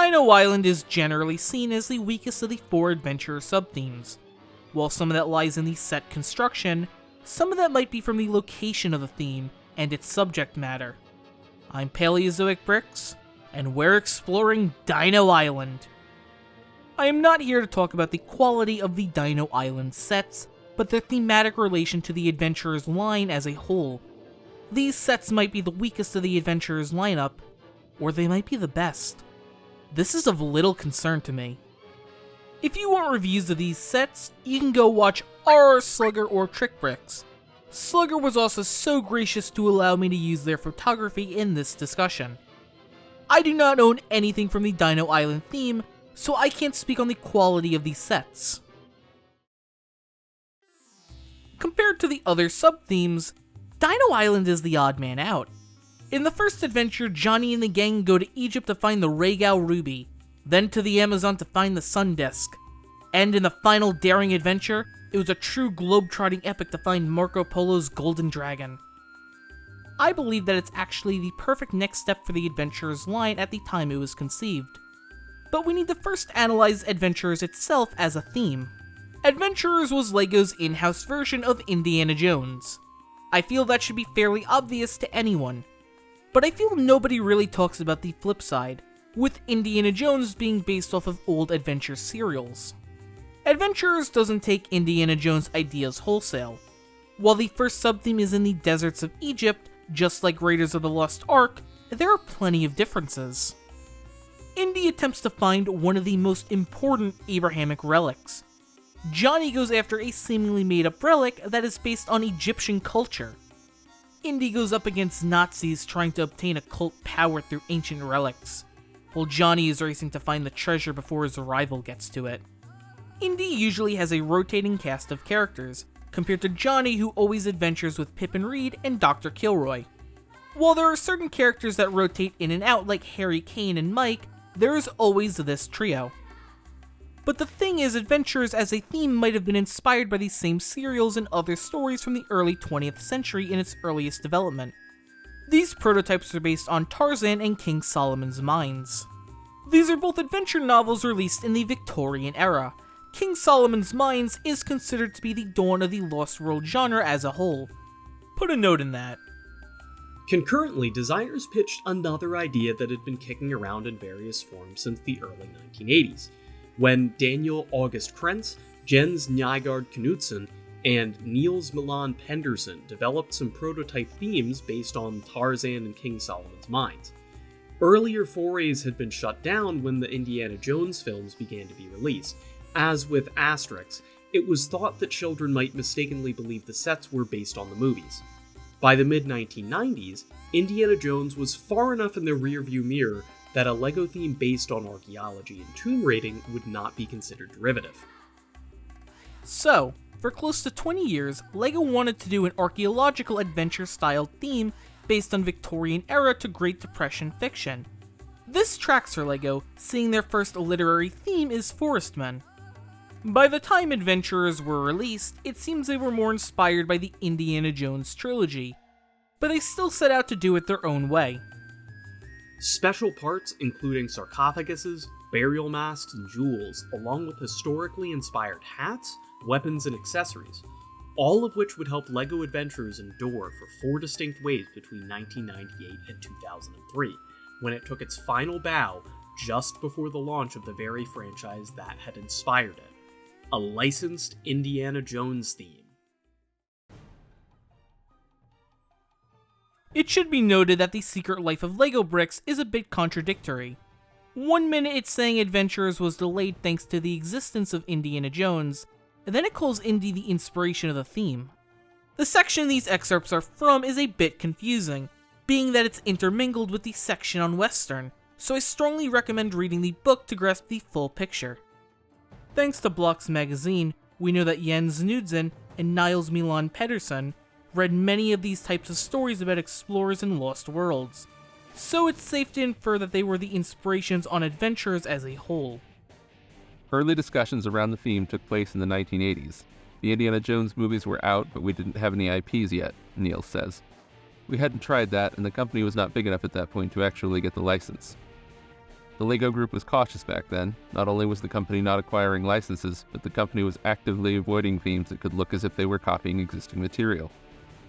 Dino Island is generally seen as the weakest of the 4 adventure subthemes. While some of that lies in the set construction, some of that might be from the location of the theme and its subject matter. I'm Paleozoic Bricks, and we're exploring Dino Island. I am not here to talk about the quality of the Dino Island sets, but their thematic relation to the adventurer's line as a whole. These sets might be the weakest of the adventurer's lineup, or they might be the best. This is of little concern to me. If you want reviews of these sets, you can go watch R, Slugger, or Trick Bricks. Slugger was also so gracious to allow me to use their photography in this discussion. I do not own anything from the Dino Island theme, so I can't speak on the quality of these sets. Compared to the other sub-themes, Dino Island is the odd man out. In the first adventure, Johnny and the gang go to Egypt to find the Regao Ruby, then to the Amazon to find the Sun Disk, and in the final daring adventure, it was a true globe-trotting epic to find Marco Polo's Golden Dragon. I believe that it's actually the perfect next step for the Adventurers line at the time it was conceived. But we need to first analyze Adventurers itself as a theme. Adventurers was LEGO's in-house version of Indiana Jones. I feel that should be fairly obvious to anyone. But I feel nobody really talks about the flip side, with Indiana Jones being based off of old adventure serials. Adventurers doesn't take Indiana Jones ideas wholesale. While the first subtheme is in the deserts of Egypt, just like Raiders of the Lost Ark, there are plenty of differences. Indy attempts to find one of the most important Abrahamic relics. Johnny goes after a seemingly made-up relic that is based on Egyptian culture. Indy goes up against Nazis trying to obtain occult power through ancient relics, while Johnny is racing to find the treasure before his rival gets to it. Indy usually has a rotating cast of characters, compared to Johnny who always adventures with Pip and Reed and Dr. Kilroy. While there are certain characters that rotate in and out like Harry Kane and Mike, there is always this trio. But the thing is, Adventurers as a theme might have been inspired by these same serials and other stories from the early 20th century in its earliest development. These prototypes are based on Tarzan and King Solomon's Mines. These are both adventure novels released in the Victorian era. King Solomon's Mines is considered to be the dawn of the Lost World genre as a whole. Put a note in that. Concurrently, designers pitched another idea that had been kicking around in various forms since the early 1980s. When Daniel August Krentz, Jens Nygaard Knudsen, and Niels Milan Penderson developed some prototype themes based on Tarzan and King Solomon's Mines. Earlier forays had been shut down when the Indiana Jones films began to be released. As with Asterix, it was thought that children might mistakenly believe the sets were based on the movies. By the mid-1990s, Indiana Jones was far enough in the rearview mirror that a LEGO theme based on archaeology and tomb raiding would not be considered derivative. So, for close to 20 years, LEGO wanted to do an archaeological adventure-style theme based on Victorian era to Great Depression fiction. This tracks for LEGO, seeing their first literary theme is Forestmen. By the time Adventurers were released, it seems they were more inspired by the Indiana Jones trilogy, but they still set out to do it their own way. Special parts including sarcophaguses, burial masks, and jewels, along with historically inspired hats, weapons, and accessories, all of which would help LEGO Adventurers endure for 4 distinct waves between 1998 and 2003, when it took its final bow just before the launch of the very franchise that had inspired it. A licensed Indiana Jones theme. It should be noted that the secret life of LEGO bricks is a bit contradictory. One minute it's saying Adventurers was delayed thanks to the existence of Indiana Jones, and then it calls Indy the inspiration of the theme. The section these excerpts are from is a bit confusing, being that it's intermingled with the section on Western, so I strongly recommend reading the book to grasp the full picture. Thanks to Blocks magazine, we know that Jens Knudsen and Niels Milan Pedersen read many of these types of stories about explorers and lost worlds, so it's safe to infer that they were the inspirations on Adventurers as a whole. Early discussions around the theme took place in the 1980s. The Indiana Jones movies were out, but we didn't have any IPs yet, Niels says. We hadn't tried that, and the company was not big enough at that point to actually get the license. The LEGO Group was cautious back then. Not only was the company not acquiring licenses, but the company was actively avoiding themes that could look as if they were copying existing material.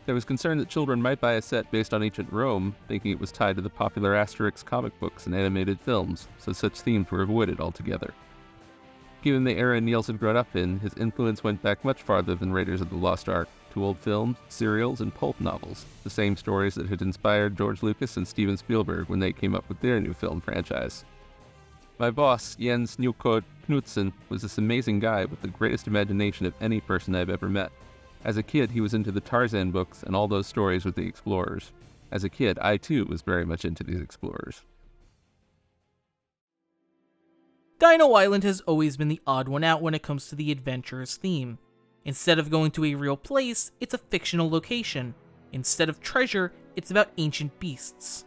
There was concern that children might buy a set based on ancient Rome, thinking it was tied to the popular Asterix comic books and animated films, so such themes were avoided altogether. Given the era Niels had grown up in, his influence went back much farther than Raiders of the Lost Ark, to old films, serials, and pulp novels, the same stories that had inspired George Lucas and Steven Spielberg when they came up with their new film franchise. My boss, Jens Newkort Knudsen, was this amazing guy with the greatest imagination of any person I've ever met. As a kid, he was into the Tarzan books and all those stories with the explorers. As a kid, I too was very much into these explorers. Dino Island has always been the odd one out when it comes to the adventurous theme. Instead of going to a real place, it's a fictional location. Instead of treasure, it's about ancient beasts.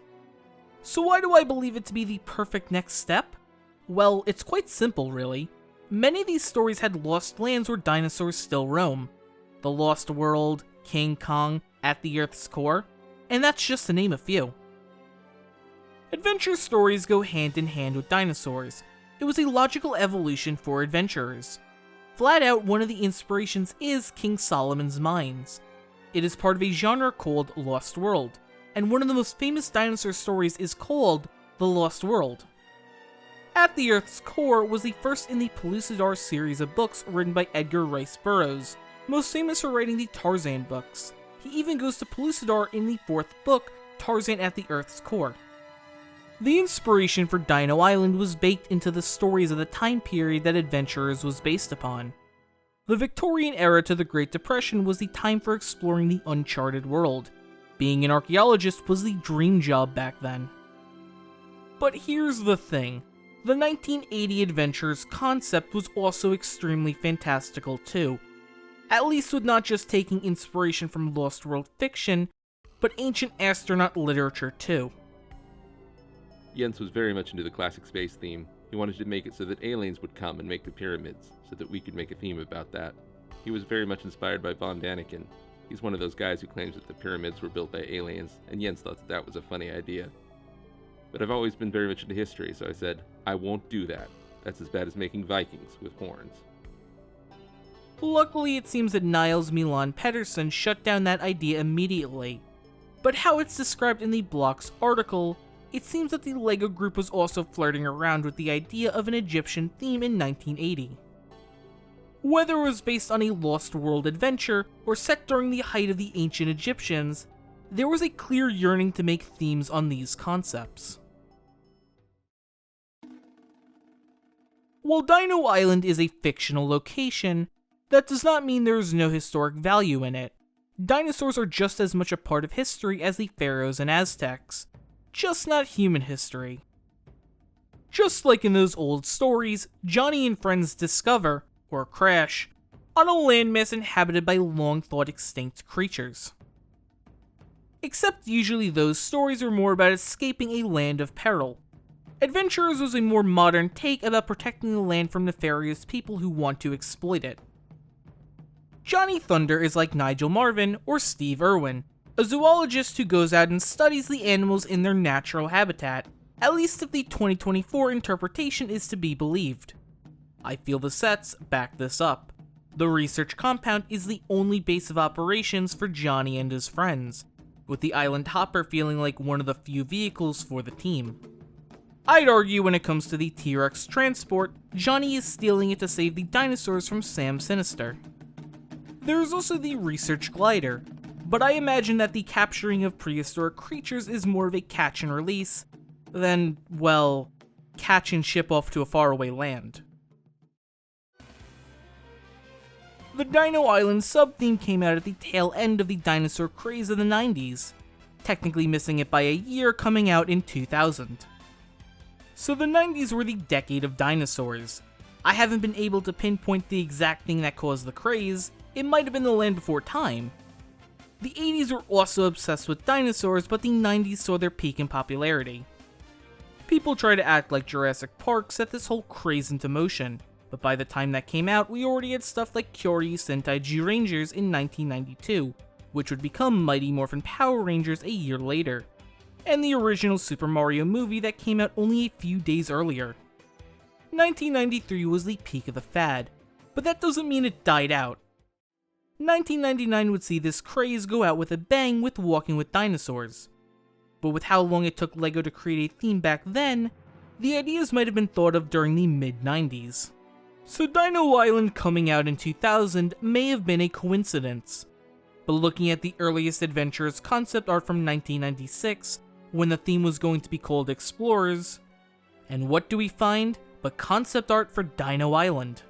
So why do I believe it to be the perfect next step? Well, it's quite simple, really. Many of these stories had lost lands where dinosaurs still roam. The Lost World, King Kong, At the Earth's Core, and that's just to name a few. Adventure stories go hand in hand with dinosaurs. It was a logical evolution for adventurers. Flat out, one of the inspirations is King Solomon's Mines. It is part of a genre called Lost World, and one of the most famous dinosaur stories is called The Lost World. At the Earth's Core was the first in the Pellucidar series of books written by Edgar Rice Burroughs, most famous for writing the Tarzan books. He even goes to Pellucidar in the fourth book, Tarzan at the Earth's Core. The inspiration for Dino Island was baked into the stories of the time period that Adventurers was based upon. The Victorian era to the Great Depression was the time for exploring the uncharted world. Being an archaeologist was the dream job back then. But here's the thing. The 1980 Adventurers concept was also extremely fantastical too. At least with not just taking inspiration from Lost World fiction, but ancient astronaut literature too. Jens was very much into the classic space theme. He wanted to make it so that aliens would come and make the pyramids, so that we could make a theme about that. He was very much inspired by von Daniken. He's one of those guys who claims that the pyramids were built by aliens, and Jens thought that was a funny idea. But I've always been very much into history, so I said, I won't do that. That's as bad as making Vikings with horns. Luckily, it seems that Niels Milan Pedersen shut down that idea immediately. But how it's described in the Blocks article, it seems that the LEGO Group was also flirting around with the idea of an Egyptian theme in 1980. Whether it was based on a Lost World adventure or set during the height of the ancient Egyptians, there was a clear yearning to make themes on these concepts. While Dino Island is a fictional location, that does not mean there is no historic value in it. Dinosaurs are just as much a part of history as the pharaohs and Aztecs, just not human history. Just like in those old stories, Johnny and friends discover, or crash, on a landmass inhabited by long-thought extinct creatures. Except usually those stories are more about escaping a land of peril. Adventurers was a more modern take about protecting the land from nefarious people who want to exploit it. Johnny Thunder is like Nigel Marven or Steve Irwin, a zoologist who goes out and studies the animals in their natural habitat, at least if the 2024 interpretation is to be believed. I feel the sets back this up. The research compound is the only base of operations for Johnny and his friends, with the island hopper feeling like one of the few vehicles for the team. I'd argue when it comes to the T-Rex transport, Johnny is stealing it to save the dinosaurs from Sam Sinister. There is also the research glider, but I imagine that the capturing of prehistoric creatures is more of a catch and release than, well, catch and ship off to a faraway land. The Dino Island sub-theme came out at the tail end of the dinosaur craze of the 90s, technically missing it by a year, coming out in 2000. So the 90s were the decade of dinosaurs. I haven't been able to pinpoint the exact thing that caused the craze. It might have been the Land Before Time. The 80s were also obsessed with dinosaurs, but the 90s saw their peak in popularity. People try to act like Jurassic Park set this whole craze into motion, but by the time that came out, we already had stuff like Kyoryu Sentai G-Rangers in 1992, which would become Mighty Morphin Power Rangers a year later. and the original Super Mario movie that came out only a few days earlier. 1993 was the peak of the fad, but that doesn't mean it died out. 1999 would see this craze go out with a bang with Walking with Dinosaurs. But with how long it took LEGO to create a theme back then, the ideas might have been thought of during the mid-90s. So Dino Island coming out in 2000 may have been a coincidence. But looking at the earliest Adventurers concept art from 1996, when the theme was going to be called Explorers, and what do we find but concept art for Dino Island?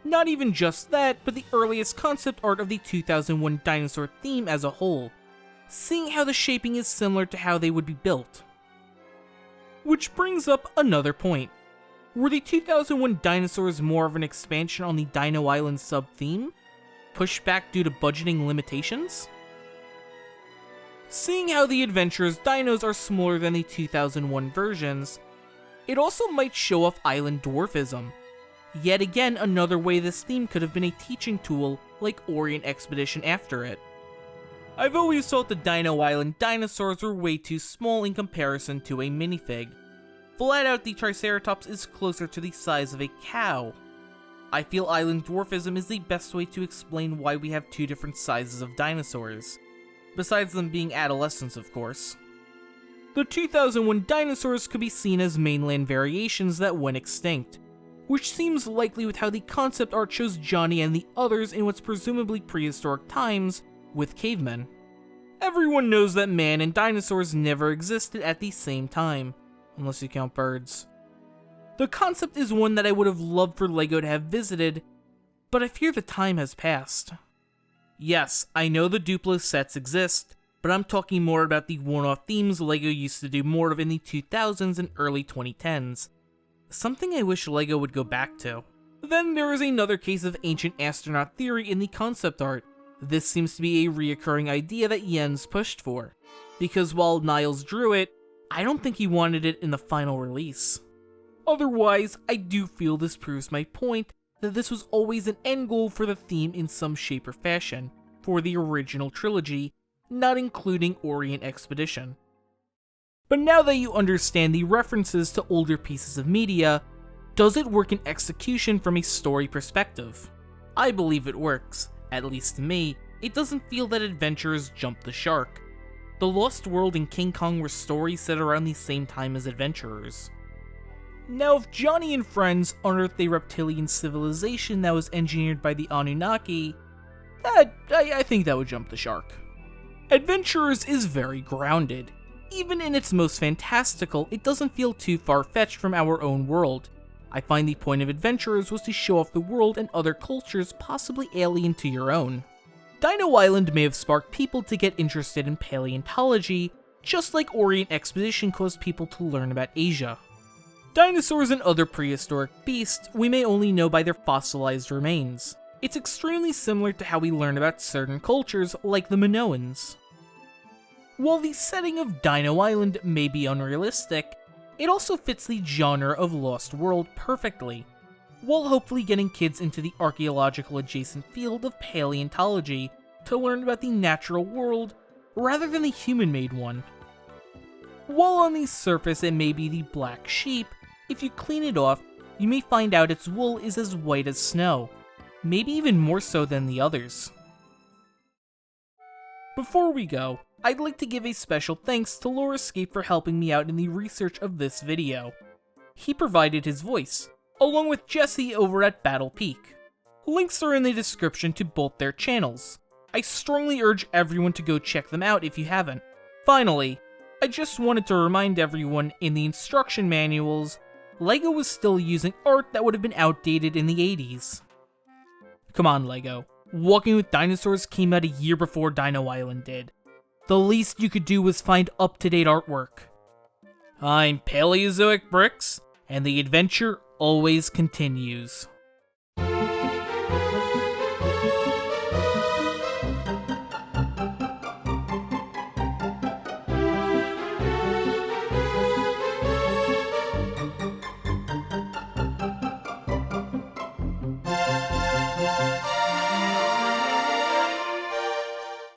Not even just that, but the earliest concept art of the 2001 dinosaur theme as a whole, seeing how the shaping is similar to how they would be built. Which brings up another point. Were the 2001 dinosaurs more of an expansion on the Dino Island sub-theme? Pushed back due to budgeting limitations? Seeing how the Adventurers dinos are smaller than the 2001 versions, it also might show off island dwarfism. Yet again, another way this theme could have been a teaching tool like Orient Expedition after it. I've always thought the Dino Island dinosaurs were way too small in comparison to a minifig. Flat out, the Triceratops is closer to the size of a cow. I feel island dwarfism is the best way to explain why we have two different sizes of dinosaurs. Besides them being adolescents, of course. The 2001 dinosaurs could be seen as mainland variations that went extinct, which seems likely with how the concept art shows Johnny and the others in what's presumably prehistoric times with cavemen. Everyone knows that man and dinosaurs never existed at the same time, unless you count birds. The concept is one that I would have loved for LEGO to have visited, but I fear the time has passed. Yes, I know the Duplo sets exist, but I'm talking more about the one-off themes LEGO used to do more of in the 2000s and early 2010s. Something I wish LEGO would go back to. Then there is another case of ancient astronaut theory in the concept art. This seems to be a reoccurring idea that Jens pushed for, because while Niles drew it, I don't think he wanted it in the final release. Otherwise, I do feel this proves my point that this was always an end goal for the theme in some shape or fashion, for the original trilogy, not including Orient Expedition. But now that you understand the references to older pieces of media, does it work in execution from a story perspective? I believe it works. At least to me, it doesn't feel that Adventurers jumped the shark. The Lost World and King Kong were stories set around the same time as Adventurers. Now, if Johnny and friends unearthed a reptilian civilization that was engineered by the Anunnaki, I think that would jump the shark. Adventurers is very grounded. Even in its most fantastical, it doesn't feel too far-fetched from our own world. I find the point of Adventurers was to show off the world and other cultures possibly alien to your own. Dino Island may have sparked people to get interested in paleontology, just like Orient Expedition caused people to learn about Asia. Dinosaurs and other prehistoric beasts we may only know by their fossilized remains. It's extremely similar to how we learn about certain cultures like the Minoans. While the setting of Dino Island may be unrealistic, it also fits the genre of Lost World perfectly, while hopefully getting kids into the archaeological adjacent field of paleontology to learn about the natural world rather than the human-made one. While on the surface it may be the black sheep, if you clean it off, you may find out its wool is as white as snow, maybe even more so than the others. Before we go, I'd like to give a special thanks to Lorescape for helping me out in the research of this video. He provided his voice, along with Jesse over at Battle Peak. Links are in the description to both their channels. I strongly urge everyone to go check them out if you haven't. Finally, I just wanted to remind everyone in the instruction manuals, LEGO was still using art that would have been outdated in the 80s. Come on, LEGO. Walking with Dinosaurs came out a year before Dino Island did. The least you could do was find up-to-date artwork. I'm Paleozoic Bricks, and the adventure always continues.